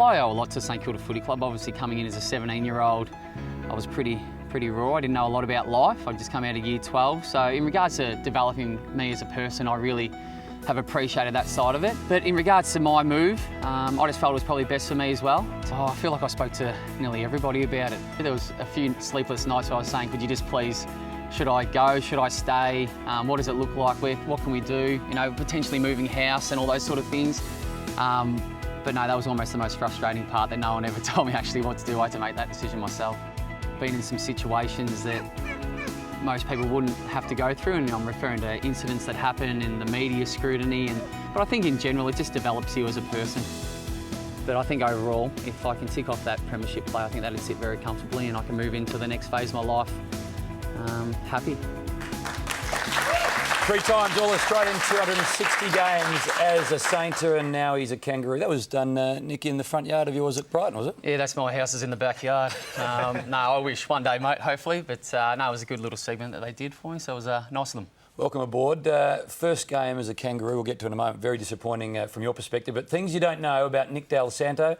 Well, I owe a lot to St Kilda Footy Club. Obviously, coming in as a 17-year-old, I was pretty raw. I didn't know a lot about life. I'd just come out of year 12. So in regards to developing me as a person, I really have appreciated that side of it. But in regards to my move, I just felt it was probably best for me as well. So I feel like I spoke to nearly everybody about it. There was a few sleepless nights where I was saying, could you just please, should I go, should I stay? What does it look like? What can we do? You know, potentially moving house and all those sort of things. But no, that was almost the most frustrating part, that no one ever told me actually what to do. I had to make that decision myself. Been in some situations that most people wouldn't have to go through, and I'm referring to incidents that happen and the media scrutiny. But I think in general, it just develops you as a person. But I think overall, if I can tick off that premiership play, I think that'd sit very comfortably and I can move into the next phase of my life happy. 3 times All-Australian, 260 games as a Sainter, and now he's a Kangaroo. That was done, Nick, in the front yard of yours at Brighton, was it? Yeah, that's my house is in the backyard. No, I wish one day, mate, hopefully. But no, it was a good little segment that they did for me, so it was nice of them. Welcome aboard. First game as a Kangaroo, we'll get to in a moment. Very disappointing from your perspective. But things you don't know about Nick Dal Santo,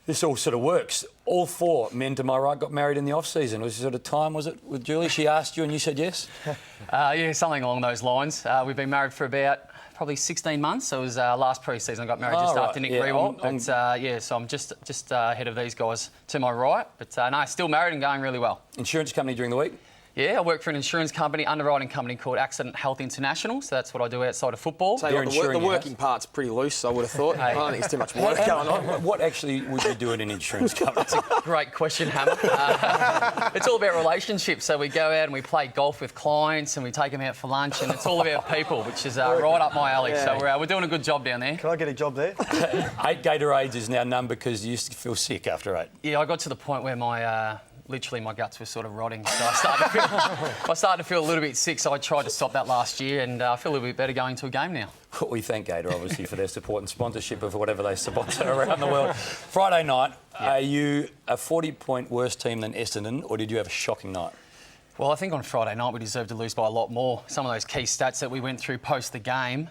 this all sort of works. All 4 men to my right got married in the off-season. Was it sort of time, was it, with Julie? She asked you and you said yes? Yeah, something along those lines. We've been married for about probably 16 months. So it was last pre-season. I got married just after Nick Rewalt. But so I'm just ahead of these guys to my right. But no, still married and going really well. Insurance company during the week? Yeah, I work for an insurance company, underwriting company called Accident Health International. So that's what I do outside of football. So the working part's pretty loose, I would have thought. I don't think it's too much work going on. What actually would you do in an insurance company? That's a great question, Hammer. It's all about relationships. So we go out and we play golf with clients and we take them out for lunch, and it's all about people, which is right up my alley. Yeah. So we're doing a good job down there. Can I get a job there? 8 Gatorades is now none because you used to feel sick after 8. Yeah, I got to the point where my... literally, my guts were sort of rotting, so I started to feel a little bit sick. So I tried to stop that last year, and I feel a little bit better going to a game now. We thank Gator, obviously, for their support and sponsorship of whatever they sponsor around the world. Friday night, are you a 40-point worse team than Essendon, or did you have a shocking night? Well, I think on Friday night we deserved to lose by a lot more. Some of those key stats that we went through post the game,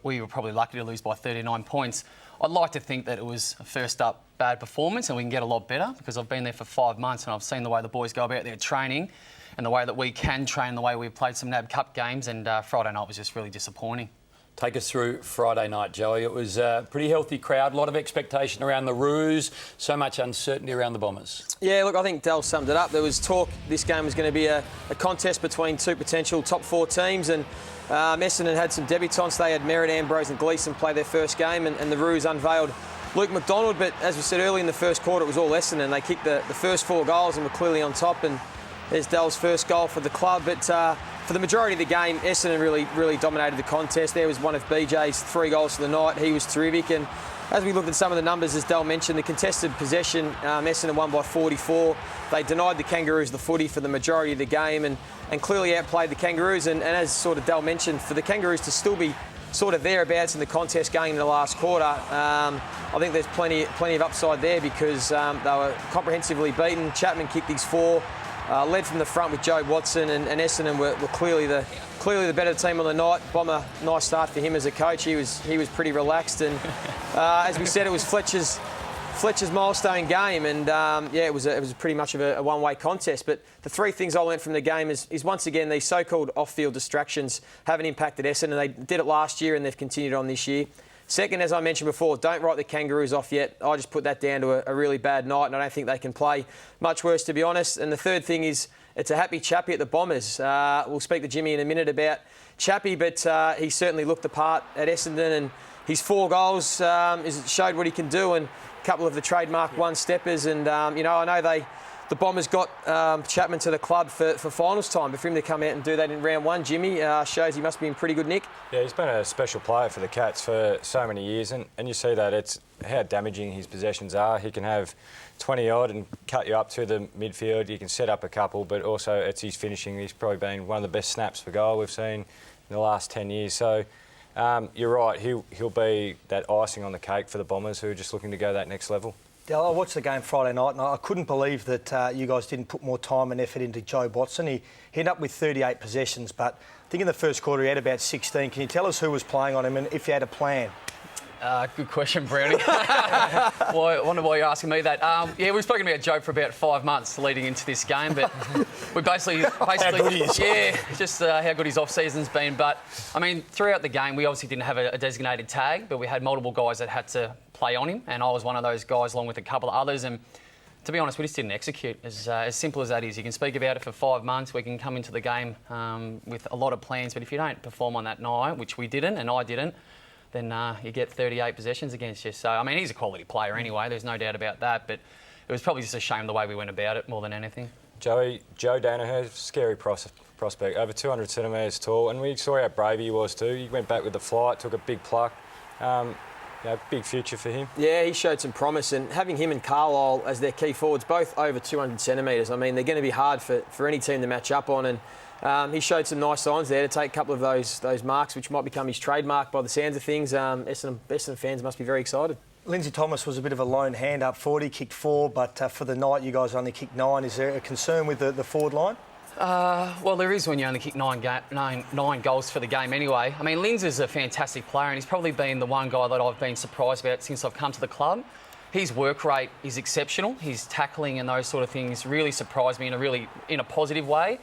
we were probably lucky to lose by 39 points. I'd like to think that it was a first up bad performance and we can get a lot better, because I've been there for 5 months and I've seen the way the boys go about their training and the way that we can train, the way we've played some NAB Cup games, and Friday night was just really disappointing. Take us through Friday night, Joey. It was a pretty healthy crowd, a lot of expectation around the Roos, so much uncertainty around the Bombers. Yeah, look, I think Dal summed it up. There was talk this game was going to be a contest between 2 potential top 4 teams, and Essendon had some debutants. They had Merritt, Ambrose and Gleeson play their first game, and the Roos unveiled Luke McDonald. But as we said early in the first quarter, it was all Essendon. They kicked the first 4 goals and were clearly on top, and there's Dal's first goal for the club. But for the majority of the game, Essendon really dominated the contest. There was one of BJ's 3 goals for the night. He was terrific. And as we looked at some of the numbers, as Dal mentioned, the contested possession, Essendon won by 44. They denied the Kangaroos the footy for the majority of the game and clearly outplayed the Kangaroos. And as sort of Dal mentioned, for the Kangaroos to still be sort of thereabouts in the contest going into the last quarter, I think there's plenty of upside there, because they were comprehensively beaten. Chapman kicked his 4. Led from the front with Joe Watson, and Essendon were clearly the better team on the night. Bomber, nice start for him as a coach. He was pretty relaxed, and as we said, it was Fletcher's milestone game, and it was pretty much of a one-way contest. But the 3 things I learned from the game is once again these so-called off-field distractions haven't impacted Essendon. They did it last year and they've continued on this year. Second, as I mentioned before, don't write the Kangaroos off yet. I just put that down to a really bad night, and I don't think they can play much worse, to be honest. And the third thing is it's a happy Chappie at the Bombers. We'll speak to Jimmy in a minute about Chappie, but he certainly looked the part at Essendon, and his 4 goals showed what he can do, and a couple of the trademark one-steppers. And, I know the Bombers got Chapman to the club for finals time, but for him to come out and do that in round 1, Jimmy, shows he must be in pretty good nick. Yeah, he's been a special player for the Cats for so many years, and you see that it's how damaging his possessions are. He can have 20-odd and cut you up to the midfield. He can set up a couple, but also it's his finishing. He's probably been one of the best snaps for goal we've seen in the last 10 years. So you're right, he'll be that icing on the cake for the Bombers, who are just looking to go that next level. Dal, I watched the game Friday night and I couldn't believe that you guys didn't put more time and effort into Joe Watson. He ended up with 38 possessions, but I think in the first quarter he had about 16. Can you tell us who was playing on him and if you had a plan? Good question, Brownie. Well, I wonder why you're asking me that. Yeah, we've spoken about Joe for about 5 months leading into this game, but we basically how good he is. yeah, just how good his off-season's been. But, I mean, throughout the game, we obviously didn't have a designated tag, but we had multiple guys that had to play on him, and I was one of those guys along with a couple of others, and to be honest, we just didn't execute. As simple as that is. You can speak about it for 5 months, we can come into the game with a lot of plans, but if you don't perform on that night, which we didn't, and I didn't, then you get 38 possessions against you. So, I mean, he's a quality player anyway, there's no doubt about that, but it was probably just a shame the way we went about it more than anything. Joe Danaher, scary prospect, over 200 centimetres tall, and we saw how brave he was too. He went back with the flight, took a big pluck. Big future for him. Yeah, he showed some promise, and having him and Carlisle as their key forwards, both over 200 centimetres, I mean, they're going to be hard for any team to match up on, and he showed some nice signs there to take a couple of those marks, which might become his trademark by the sounds of things. Essendon fans must be very excited. Lindsay Thomas was a bit of a lone hand up forward. He kicked 4, but for the night you guys only kicked 9. Is there a concern with the forward line? Well, there is when you only kick nine goals for the game anyway. I mean, Linz is a fantastic player, and he's probably been the one guy that I've been surprised about since I've come to the club. His work rate is exceptional. His tackling and those sort of things really surprised me in a positive way.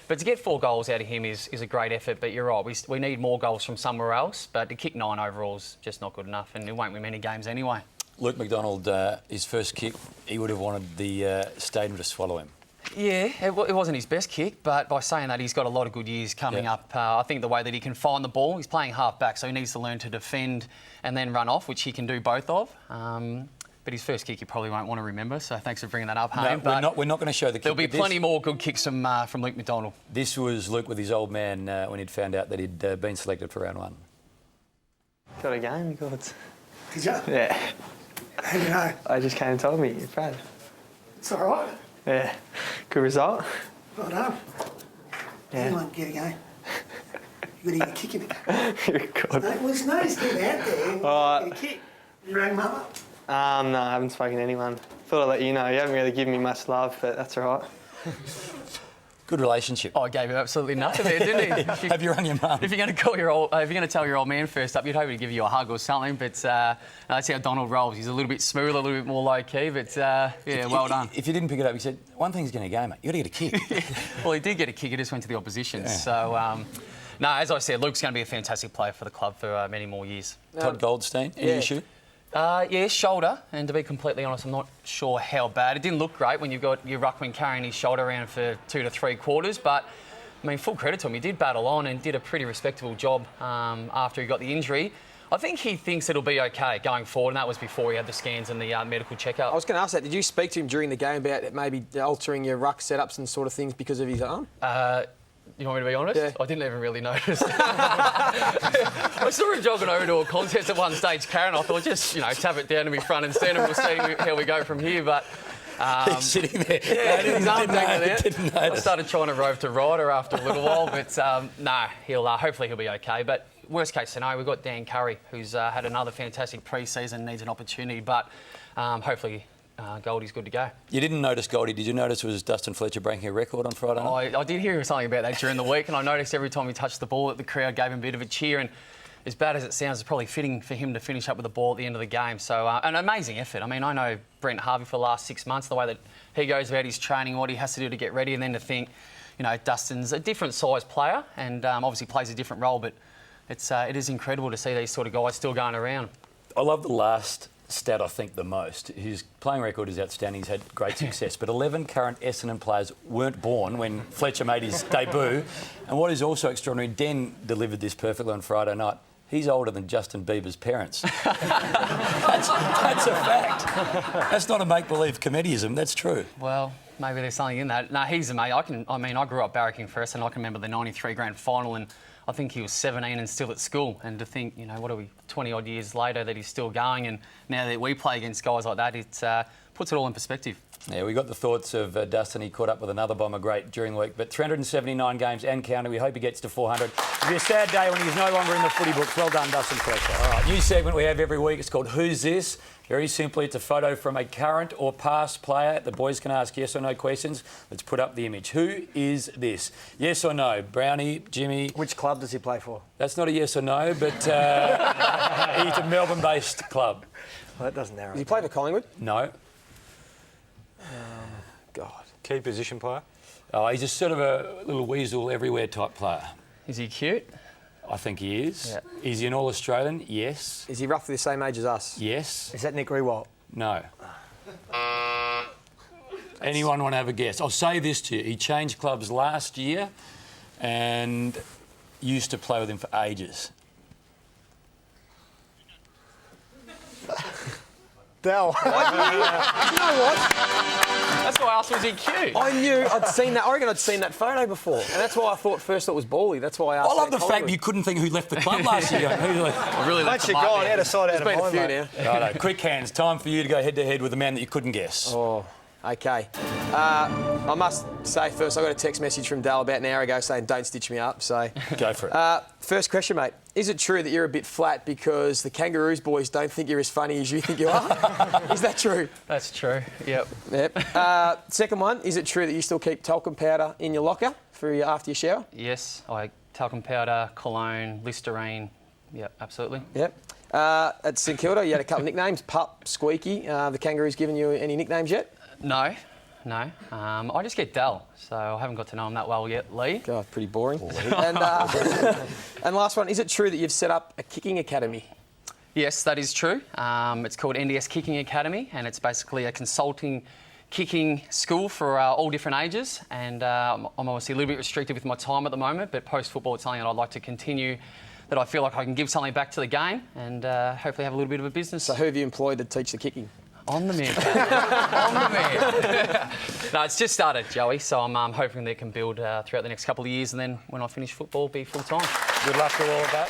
But to get 4 goals out of him is a great effort. But you're right, we need more goals from somewhere else. But to kick 9 overall is just not good enough, and it won't win many games anyway. Luke McDonald, his first kick, he would have wanted the stadium to swallow him. Yeah, it wasn't his best kick, but by saying that, he's got a lot of good years coming up. I think the way that he can find the ball, he's playing half-back, so he needs to learn to defend and then run off, which he can do both of. But his first kick you probably won't want to remember, so thanks for bringing that up, Hayne. No, we're not going to show the kick. There'll be plenty more good kicks from Luke McDonald. This was Luke with his old man when he'd found out that he'd been selected for round 1. Got a game, God. Did you? Yeah. How do you know? I just came and told me, Brad. It's all right. Yeah. Good result. Well done. Yeah. Anyone get a game. You're going to get a kick in the game. You're good. No, well, it's nice to get out there. Get a kick. You rang Mum up? No, I haven't spoken to anyone. Thought I'd let you know. You haven't really given me much love, but that's all right. Good relationship. I gave him absolutely nothing there, didn't he? Have you rung your mum? If you're going to tell your old man first up, you'd hope he'd give you a hug or something. But that's how Donald rolls. He's a little bit smoother, a little bit more low key. But well done. If you didn't pick it up, he said one thing's going to go, mate. You got to get a kick. Well, he did get a kick. It just went to the opposition. Yeah. So no, as I said, Luke's going to be a fantastic player for the club for many more years. Todd Goldstein, any issue? Yeah, shoulder, and to be completely honest, I'm not sure how bad. It didn't look great when you've got your ruckman carrying his shoulder around for 2 to 3 quarters, but I mean, full credit to him. He did battle on and did a pretty respectable job after he got the injury. I think he thinks it'll be okay going forward, and that was before he had the scans and the medical checkup. I was going to ask that. Did you speak to him during the game about maybe altering your ruck setups and sort of things because of his arm? You want me to be honest? Yeah. I didn't even really notice. I saw him jogging over to a contest at one stage, Karen. I thought, just, tap it down to me front and centre. We'll see how we go from here. But he's sitting there. Yeah, his arm didn't notice. I started trying to rove to Ryder after a little while, but no, hopefully he'll be okay. But worst case scenario, we've got Dan Curry, who's had another fantastic pre-season, needs an opportunity, but hopefully Goldie's good to go. You didn't notice Goldie. Did you notice was Dustin Fletcher breaking a record on Friday night? I did hear something about that during the week, and I noticed every time he touched the ball that the crowd gave him a bit of a cheer, and as bad as it sounds, it's probably fitting for him to finish up with the ball at the end of the game. So an amazing effort. I mean, I know Brent Harvey for the last 6 months, the way that he goes about his training, what he has to do to get ready, and then to think, Dustin's a different size player and obviously plays a different role, but it is incredible to see these sort of guys still going around. I love the last stat, I think, the most. His playing record is outstanding. He's had great success. But 11 current Essendon players weren't born when Fletcher made his debut. And what is also extraordinary, Den delivered this perfectly on Friday night. He's older than Justin Bieber's parents. That's a fact. That's not a make-believe comedism. That's true. Well, maybe there's something in that. No, he's amazing. I grew up barracking for Essendon. I can remember the '93 grand final, and I think he was 17 and still at school. And to think, what are we, 20-odd years later that he's still going, and now that we play against guys like that, it puts it all in perspective. Yeah, we got the thoughts of Dustin. He caught up with another Bomber great during the week, but 379 games and counting. We hope he gets to 400. It'll be a sad day when he's no longer in the footy books. Well done, Dustin Fletcher. All right, new segment we have every week. It's called Who's This? Very simply, it's a photo from a current or past player. The boys can ask yes or no questions. Let's put up the image. Who is this? Yes or no? Brownie, Jimmy. Which club does he play for? That's not a yes or no, but he's a Melbourne-based club. Well, that doesn't narrow. Does he play for Collingwood? No. God. Key position player. Oh, he's just sort of a little weasel everywhere type player. Is he cute? I think he is. Yeah. Is he an All-Australian? Yes. Is he roughly the same age as us? Yes. Is that Nick Rewalt? No. Anyone want to have a guess? I'll say this to you. He changed clubs last year and used to play with him for ages. Dal. You know what? That's why I asked, was he cute? I knew I'd seen that. I reckon I'd seen that photo before, and that's why I thought first it was Bally. That's why I asked. I love the about fact Collingwood. you couldn't think who left the club last year. Who left? I really Once you're gone, out of sight, out There's of been a mind, few mate. now. Righto, quick hands. Time for you to go head-to-head with a man that you couldn't guess. Oh, okay. I must say first, I got a text message from Dal about an hour ago saying don't stitch me up. So Go for it. first question, mate. Is it true that you're a bit flat because the Kangaroos boys don't think you're as funny as you think you are? Is that true? That's true. Yep. Yep. Second one, is it true that you still keep talcum powder in your locker for after your shower? Yes, I talcum powder, cologne, Listerine. Yep, absolutely. Yep. At St Kilda, you had a couple of nicknames, Pup, Squeaky. The Kangaroos given you any nicknames yet? No. I just get Dal, so I haven't got to know him that well yet, Lee. God, pretty boring. And last one, is it true that you've set up a kicking academy? Yes, that is true. It's called NDS Kicking Academy, and it's basically a consulting kicking school for all different ages. And I'm obviously a little bit restricted with my time at the moment, but post-football it's something that I'd like to continue, that I feel like I can give something back to the game and hopefully have a little bit of a business. So who have you employed to teach the kicking? On the man. On the man. No, it's just started, Joey, so I'm hoping they can build throughout the next couple of years, and then when I finish football, be full-time. Good luck with all of that.